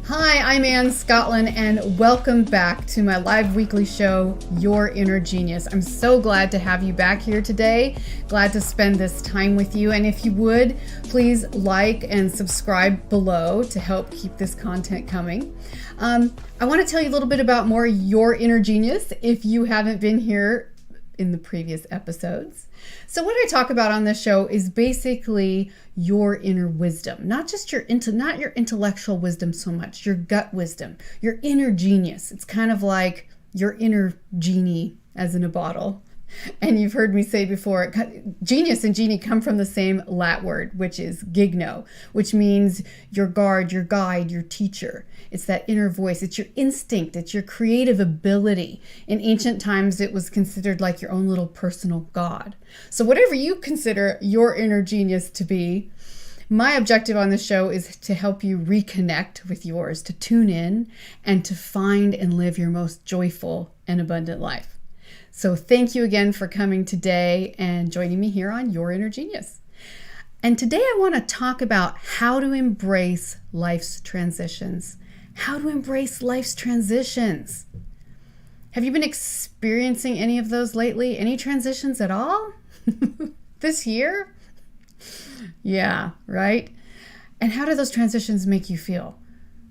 Hi, I'm Scottlin, and welcome back to my live weekly show, Your Inner Genius. I'm so glad to have you back here today. Glad to spend this time with you. And if you would, please like and subscribe below to help keep this content coming. I want to tell you a little bit about more Your Inner Genius if you haven't been here in the previous episodes. So what I talk about on this show is basically your inner wisdom, not just not your intellectual wisdom so much, your gut wisdom, your inner genius. It's kind of like your inner genie as in a bottle. And you've heard me say before, genius and genie come from the same Latin word, which is gigno, which means your guard, your guide, your teacher. It's that inner voice. It's your instinct. It's your creative ability. In ancient times, it was considered like your own little personal god. So whatever you consider your inner genius to be, my objective on this show is to help you reconnect with yours, to tune in and to find and live your most joyful and abundant life. So thank you again for coming today and joining me here on Your Inner Genius. And today I want to talk about how to embrace life's transitions. How to embrace life's transitions. Have you been experiencing any of those lately? Any transitions at all? This year? Yeah, right? And how do those transitions make you feel?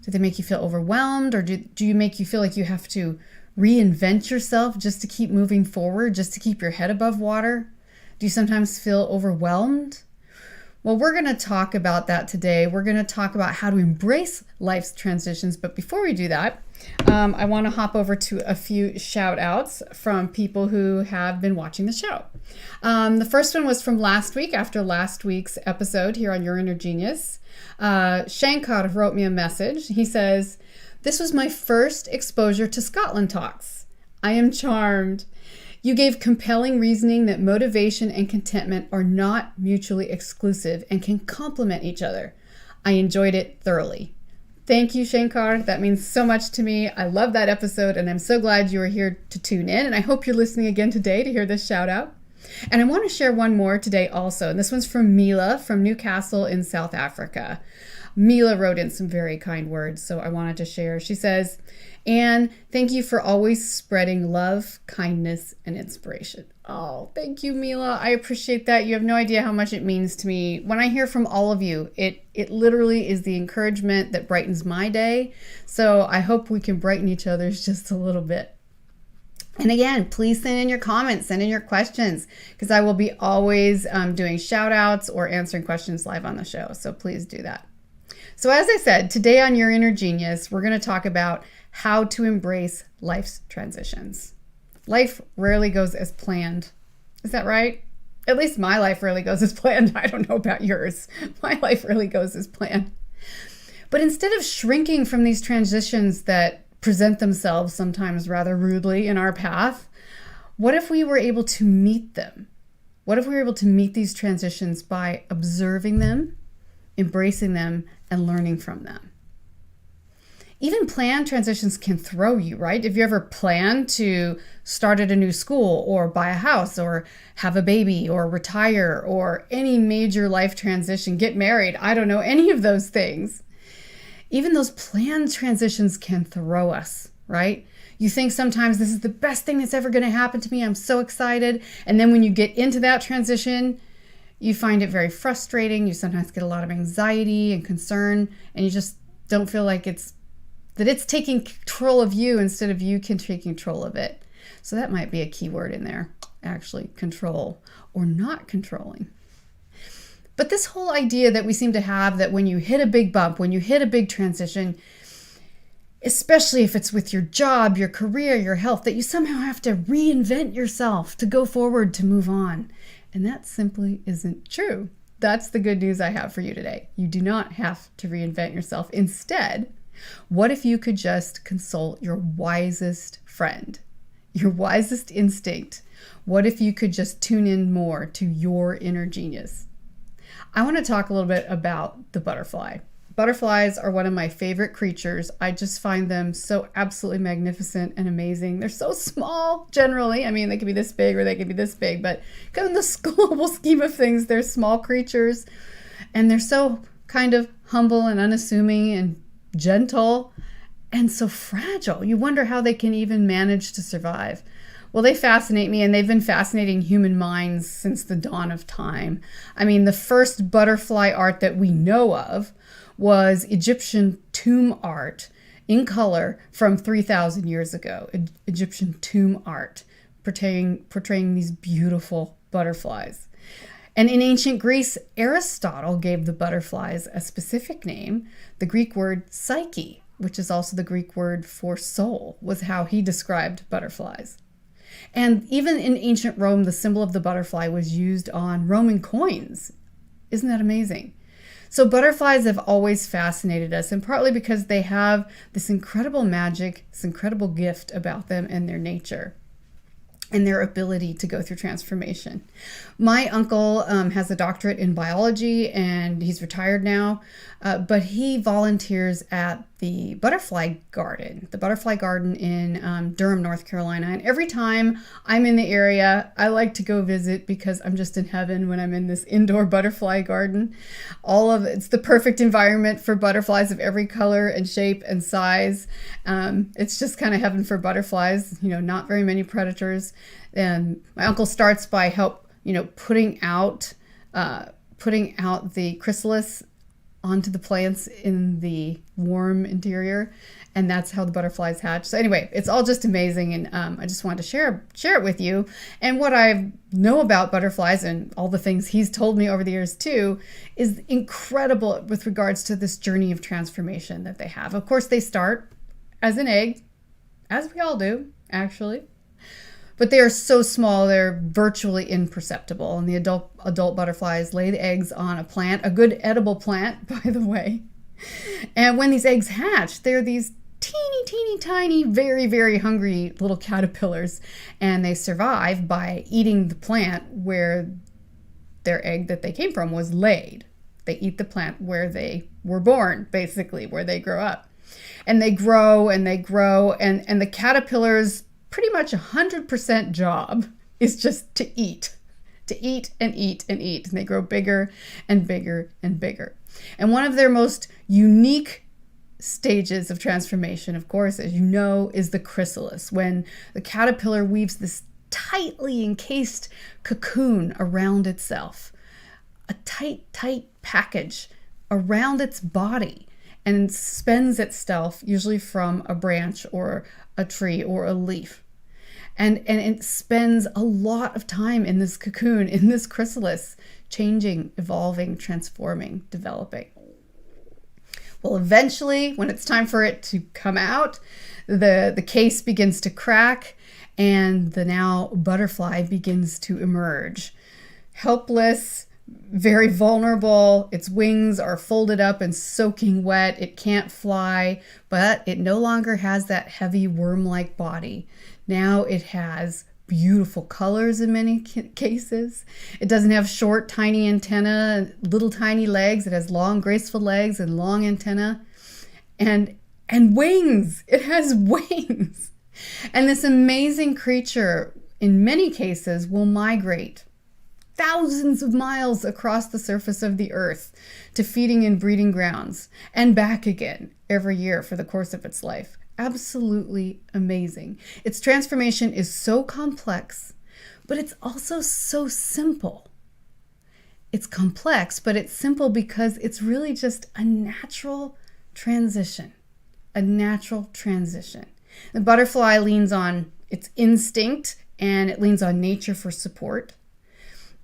Do they make you feel overwhelmed, or do you make you feel like you have to reinvent yourself just to keep moving forward, just to keep your head above water? Do you sometimes feel overwhelmed? Well, we're going to talk about that today. We're going to talk about how to embrace life's transitions. But before we do that, I want to hop over to a few shout outs from people who have been watching the show. The first one was from last week, after last week's episode here on Your Inner Genius. Shankar wrote me a message. He says, "This was my first exposure to Scottlin talks. I am charmed. You gave compelling reasoning that motivation and contentment are not mutually exclusive and can complement each other. I enjoyed it thoroughly." Thank you, Shankar. That means so much to me. I love that episode, and I'm so glad you are here to tune in. And I hope you're listening again today to hear this shout out. And I want to share one more today also. And this one's from Mila from Newcastle in South Africa. Mila wrote in some very kind words, so I wanted to share. She says, "Anne, thank you for always spreading love, kindness, and inspiration." Oh, thank you, Mila. I appreciate that. You have no idea how much it means to me. When I hear from all of you, it literally is the encouragement that brightens my day. So I hope we can brighten each other's just a little bit. And again, please send in your comments, send in your questions, because I will be always doing shout outs or answering questions live on the show. So please do that. So as I said, today on Your Inner Genius, we're going to talk about how to embrace life's transitions. Life rarely goes as planned. Is that right? At least my life rarely goes as planned. I don't know about yours. My life really goes as planned. But instead of shrinking from these transitions that present themselves sometimes rather rudely in our path, what if we were able to meet them? What if we were able to meet these transitions by observing them, embracing them, and learning from them? Even planned transitions can throw you, right? If you ever plan to start at a new school or buy a house or have a baby or retire or any major life transition, get married, I don't know, any of those things. Even those planned transitions can throw us, right? You think sometimes this is the best thing that's ever going to happen to me. I'm so excited. And then when you get into that transition, you find it very frustrating. You sometimes get a lot of anxiety and concern, and you just don't feel like it's taking control of you instead of you can take control of it. So that might be a key word in there, actually, control or not controlling. But this whole idea that we seem to have that when you hit a big bump, when you hit a big transition, especially if it's with your job, your career, your health, that you somehow have to reinvent yourself to go forward, to move on. And that simply isn't true. That's the good news I have for you today. You do not have to reinvent yourself. Instead, what if you could just consult your wisest friend, your wisest instinct? What if you could just tune in more to your inner genius? I want to talk a little bit about the butterfly. Butterflies are one of my favorite creatures. I just find them so absolutely magnificent and amazing. They're so small, generally. I mean, they could be this big or they could be this big, but in the global scheme of things, they're small creatures, and they're so kind of humble and unassuming and gentle, and so fragile. You wonder how they can even manage to survive. Well, they fascinate me, and they've been fascinating human minds since the dawn of time. I mean, the first butterfly art that we know of was Egyptian tomb art in color from 3,000 years ago. Egyptian tomb art portraying these beautiful butterflies. And in ancient Greece, Aristotle gave the butterflies a specific name. The Greek word psyche, which is also the Greek word for soul, was how he described butterflies. And even in ancient Rome, the symbol of the butterfly was used on Roman coins. Isn't that amazing? So butterflies have always fascinated us, and partly because they have this incredible magic, this incredible gift about them and their nature and their ability to go through transformation. My uncle has a doctorate in biology, and he's retired now, but he volunteers at the butterfly garden in Durham, North Carolina. And every time I'm in the area, I like to go visit because I'm just in heaven when I'm in this indoor butterfly garden. It's the perfect environment for butterflies of every color and shape and size. It's just kind of heaven for butterflies, not very many predators. And my uncle starts by putting out the chrysalis onto the plants in the warm interior, and that's how the butterflies hatch. So anyway, it's all just amazing, and I just wanted to share it with you. And what I know about butterflies and all the things he's told me over the years too is incredible with regards to this journey of transformation that they have. Of course, they start as an egg, as we all do, actually. But they are so small, they're virtually imperceptible. And the adult butterflies lay the eggs on a plant, a good edible plant, by the way. And when these eggs hatch, they're these teeny, tiny, very, very hungry little caterpillars. And they survive by eating the plant where their egg that they came from was laid. They eat the plant where they were born, basically, where they grow up. And they grow and they grow, and the caterpillars pretty much 100% job is just to eat and eat and eat. And they grow bigger and bigger and bigger. And one of their most unique stages of transformation, of course, as you know, is the chrysalis, when the caterpillar weaves this tightly encased cocoon around itself, a tight package around its body, and suspends itself usually from a branch or a tree or a leaf. And it spends a lot of time in this cocoon, in this chrysalis, changing, evolving, transforming, developing. Well, eventually, when it's time for it to come out, the case begins to crack, and the now butterfly begins to emerge. Helpless, very vulnerable. Its wings are folded up and soaking wet. It can't fly, but it no longer has that heavy worm-like body. Now it has beautiful colors in many cases. It doesn't have short, tiny antenna, little tiny legs. It has long, graceful legs and long antenna and wings. It has wings. And this amazing creature, in many cases, will migrate thousands of miles across the surface of the earth to feeding and breeding grounds and back again every year for the course of its life. Absolutely amazing. Its transformation is so complex, but it's also so simple. It's complex, but it's simple because it's really just a natural transition. A natural transition. The butterfly leans on its instinct, and it leans on nature for support.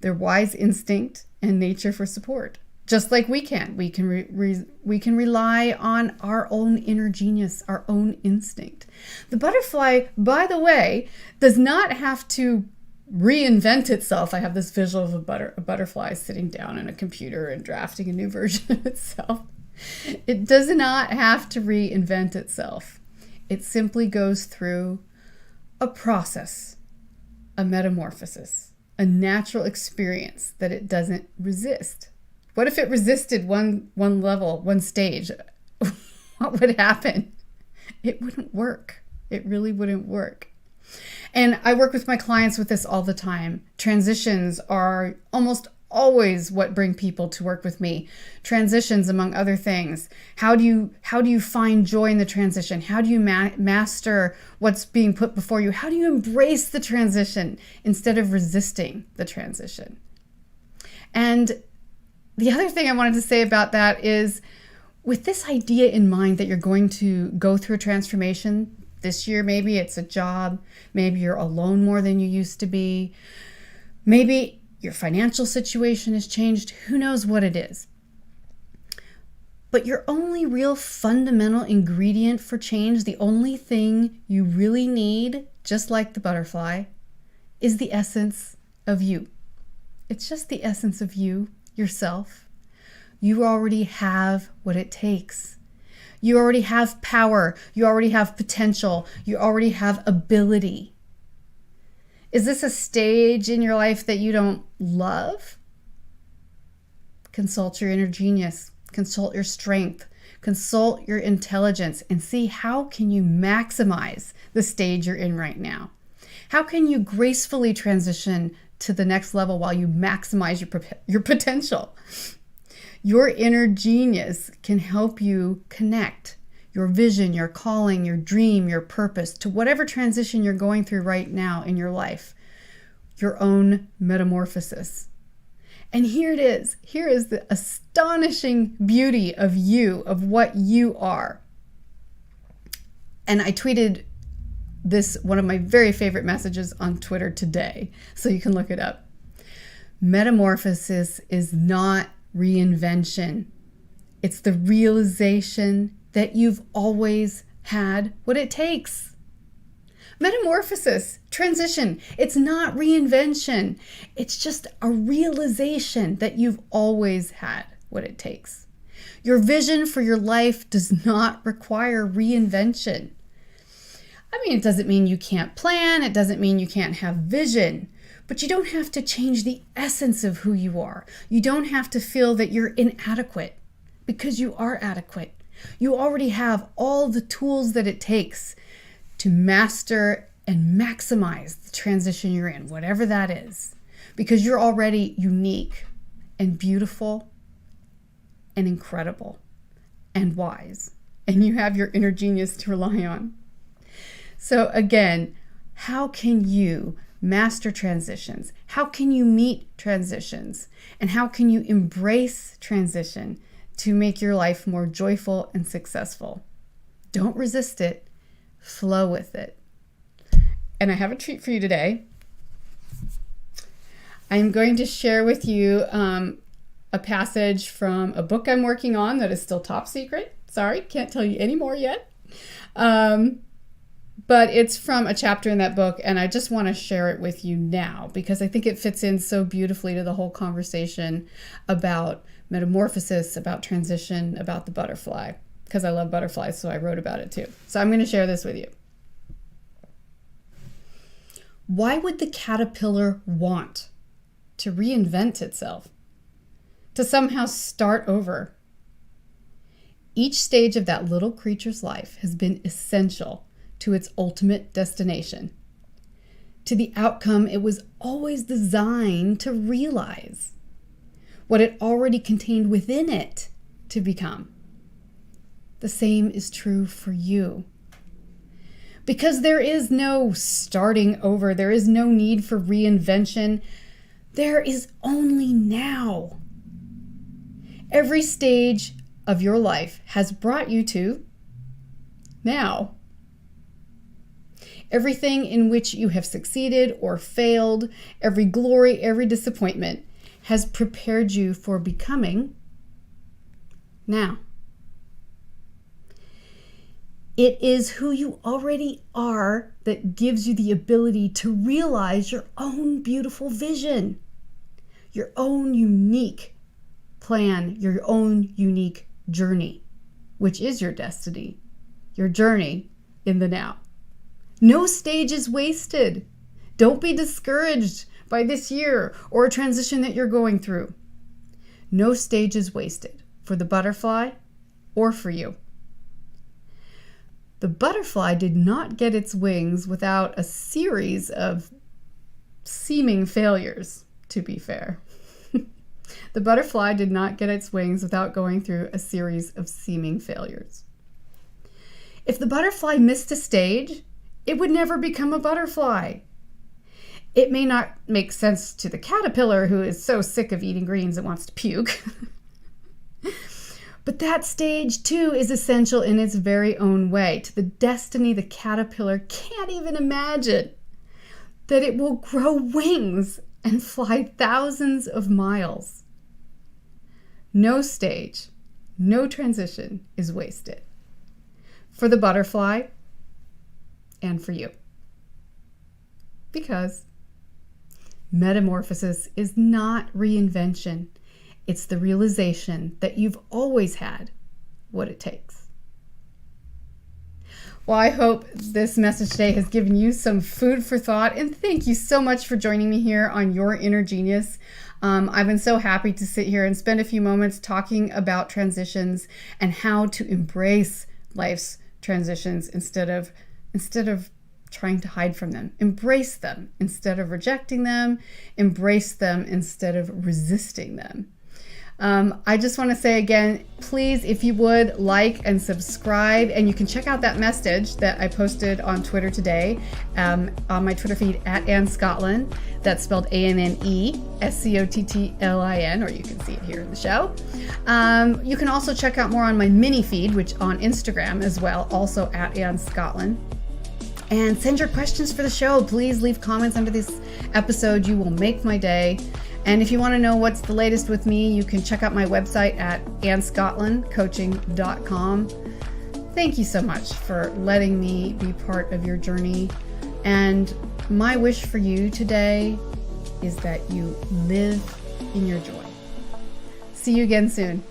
Their wise instinct and nature for support. Just like we can. We can rely on our own inner genius, our own instinct. The butterfly, by the way, does not have to reinvent itself. I have this visual of a butterfly sitting down in a computer and drafting a new version of itself. It does not have to reinvent itself. It simply goes through a process, a metamorphosis, a natural experience that it doesn't resist. What if it resisted one level, one stage? What would happen? It wouldn't work. It really wouldn't work. And I work with my clients with this all the time. Transitions are almost always what bring people to work with me. Transitions, among other things. How do you find joy in the transition? How do you master what's being put before you? How do you embrace the transition instead of resisting the transition? And the other thing I wanted to say about that is, with this idea in mind that you're going to go through a transformation this year, maybe it's a job, maybe you're alone more than you used to be, maybe your financial situation has changed, who knows what it is. But your only real fundamental ingredient for change, the only thing you really need, just like the butterfly, is the essence of you. It's just the essence of you, yourself. You already have what it takes. You already have power. You already have potential. You already have ability. Is this a stage in your life that you don't love? Consult your inner genius. Consult your strength. Consult your intelligence and see how can you maximize the stage you're in right now. How can you gracefully transition to the next level while you maximize your potential? Your inner genius can help you connect your vision, your calling, your dream, your purpose to whatever transition you're going through right now in your life, your own metamorphosis. And here it is. Here is the astonishing beauty of you, of what you are. And I tweeted this, one of my very favorite messages, on Twitter today, so you can look it up. Metamorphosis is not reinvention. It's the realization that you've always had what it takes. Metamorphosis, transition, it's not reinvention. It's just a realization that you've always had what it takes. Your vision for your life does not require reinvention. I mean, it doesn't mean you can't plan. It doesn't mean you can't have vision. But you don't have to change the essence of who you are. You don't have to feel that you're inadequate, because you are adequate. You already have all the tools that it takes to master and maximize the transition you're in, whatever that is, because you're already unique and beautiful and incredible and wise, and you have your inner genius to rely on. So again, how can you master transitions? How can you meet transitions? And how can you embrace transition to make your life more joyful and successful? Don't resist it. Flow with it. And I have a treat for you today. I'm going to share with you a passage from a book I'm working on that is still top secret. Sorry, can't tell you any more yet. But it's from a chapter in that book, and I just want to share it with you now because I think it fits in so beautifully to the whole conversation about metamorphosis, about transition, about the butterfly, because I love butterflies, so I wrote about it too. So I'm going to share this with you. Why would the caterpillar want to reinvent itself, to somehow start over? Each stage of that little creature's life has been essential to its ultimate destination, to the outcome it was always designed to realize, what it already contained within it to become. The same is true for you. Because there is no starting over, there is no need for reinvention, there is only now. Every stage of your life has brought you to now. Everything in which you have succeeded or failed, every glory, every disappointment, has prepared you for becoming now. It is who you already are that gives you the ability to realize your own beautiful vision, your own unique plan, your own unique journey, which is your destiny, your journey in the now. No stage is wasted. Don't be discouraged by this year or a transition that you're going through. No stage is wasted for the butterfly or for you. The butterfly did not get its wings without a series of seeming failures, to be fair. The butterfly did not get its wings without going through a series of seeming failures. If the butterfly missed a stage, it would never become a butterfly. It may not make sense to the caterpillar who is so sick of eating greens it wants to puke. But that stage too is essential in its very own way to the destiny the caterpillar can't even imagine. That it will grow wings and fly thousands of miles. No stage, no transition is wasted. For the butterfly and for you. Because metamorphosis is not reinvention. It's the realization that you've always had what it takes. Well, I hope this message today has given you some food for thought, and thank you so much for joining me here on Your Inner Genius. I've been so happy to sit here and spend a few moments talking about transitions and how to embrace life's transitions instead of trying to hide from them. Embrace them instead of rejecting them. Embrace them instead of resisting them. I just want to say again, please, if you would, like and subscribe, and you can check out that message that I posted on Twitter today, on my Twitter feed at Anne Scottlin. That's spelled ANNESCOTTLIN, or you can see it here in the show. You can also check out more on my mini feed, which on Instagram as well, also at Anne Scottlin. And send your questions for the show. Please leave comments under this episode. You will make my day. And if you want to know what's the latest with me, you can check out my website at AnneScotlinCoaching.com. Thank you so much for letting me be part of your journey. And my wish for you today is that you live in your joy. See you again soon.